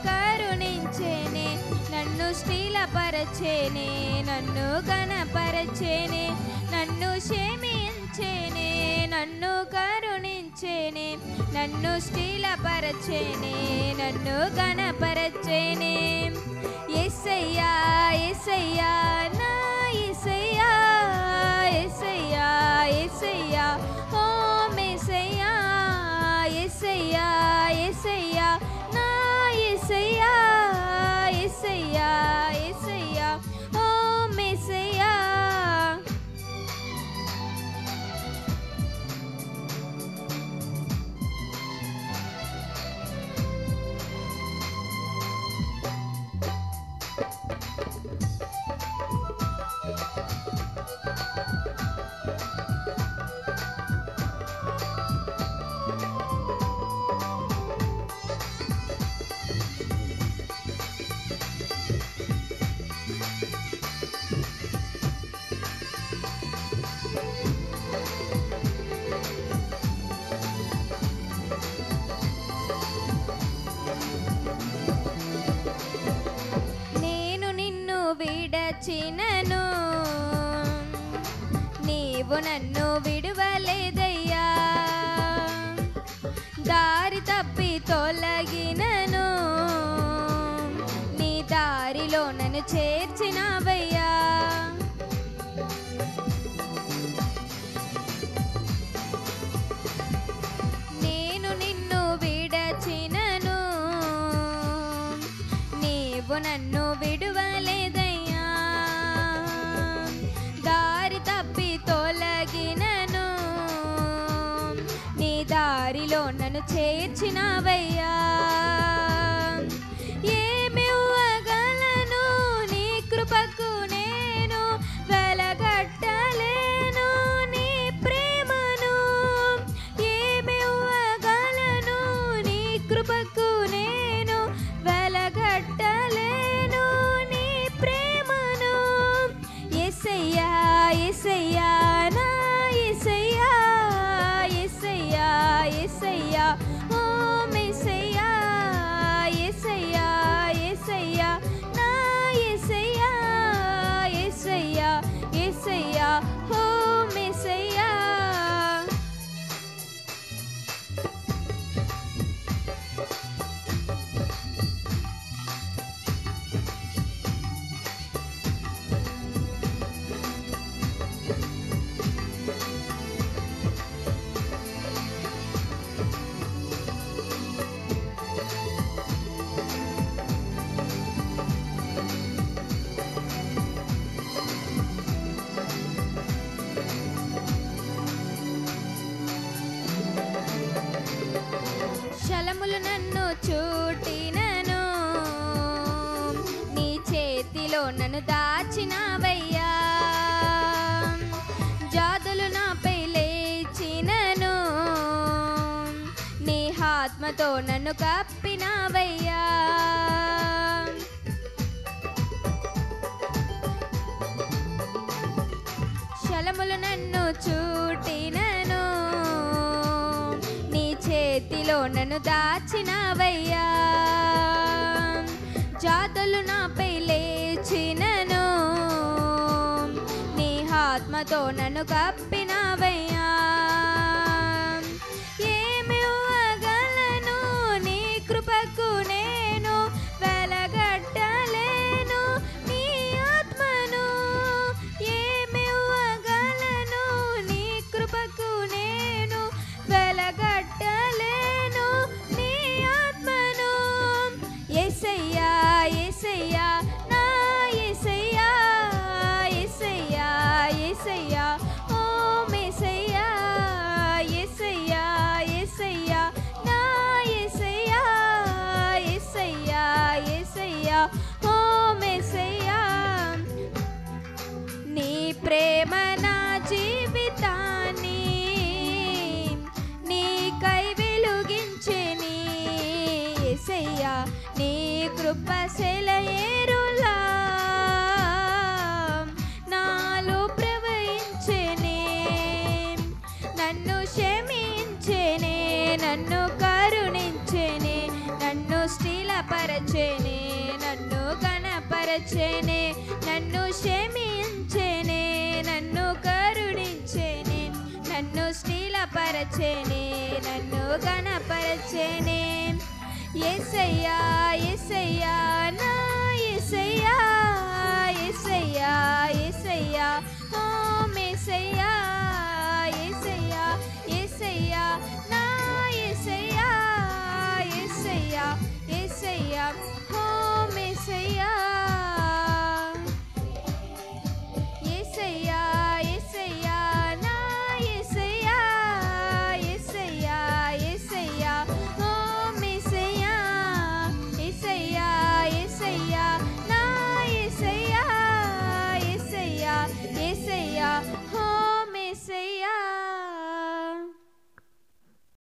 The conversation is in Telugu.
కరుణించేనే, నన్ను స్థిరపరచేనే, నన్ను ఘనపరచేనే, నన్ను క్షమించేనే, నన్ను కరుణించేనే, నన్ను స్థిరపరచేనే, నన్ను ఘనపరచేనే. యేసయ్యా యేసయ్యా నా యేసయ్యా, యేసయ్యా యేసయ్యా ఓ మెస్సయ్యా, యేసయ్యా యేసయ్యా నా యేసయ్యా, యేసయ్యా యేసయ్యా ఓ మెస్సయ్యా. విడచినను నీవు నన్ను విడువలేదయ్యా, దారి తప్పి తొలగినను నీ దారిలో నన్ను చేర్చినావయ్యా. నేను నిన్ను విడచినను నీవు నన్ను విడువలేదయ్యా, దారి తప్పి తొలగినను నీ దారిలో నన్ను చేర్చినావయ్యా. ఏమివ్వగలను నీ కృపకు నేను వెలగట్టలేను నీ ప్రేమను, ఏమివ్వగలను నీ కృపకు నేను వెలగట్టలేను నీ ప్రేమను. యేసయ్యా యేసయ్యా నా యేసయ్యా, యేసయ్యా యేసయ్యా ఓ మెస్సయ్యా, యేసయ్యా యేసయ్యా నా యేసయ్యా, యేసయ్యా యేసయ్యా ఓ మెస్సయ్యా. శలములు నన్ను చూటినను నీ చేతిలో నన్ను దాచినావయ్యా, జాదులు నాపై లేచినను నీ ఆత్మతో నన్ను కప్పినావయ్యా. శలములు నన్ను చూటినను నీ చేతిలో నన్ను దాచినావయ్యా, జాతులు నాపై లేచినను నీ ఆత్మతో నన్ను కప్పినావయ్యా. ఏమివ్వగలను నీ కృపకు నేను వెలగట్టలేను నీ ఆత్మను, ఏమివ్వగలను నీ కృపకు నేను వెలగట్టలేను నీ ఆత్మను. యేసయ్యా యేసయ్యా నా యేసయ్యా, యేసయ్యా యేసయ్యా ఓ మెస్సయ్యా, యేసయ్యా యేసయ్యా నా యేసయ్యా, యేసయ్యా యేసయ్యా ఓ మెస్సయ్యా. నీ ప్రేమ నా జీవితాన్ని నీకై వెలుగించెని యేసయ్యా, నీ కృప సెలయేరులా నాలో ప్రవహించెనే, నన్ను క్షమించెనే, నన్ను కరుణించెనే, నన్ను స్థిరపరచెనే, స్థిరపరచెనే, నన్ను ఘనపరచెనే, నన్ను క్షమించెనే, నన్ను కరుణించెనే, నన్ను స్థిరపరచెనే, నన్ను ఘనపరచెనే. యేసయ్యా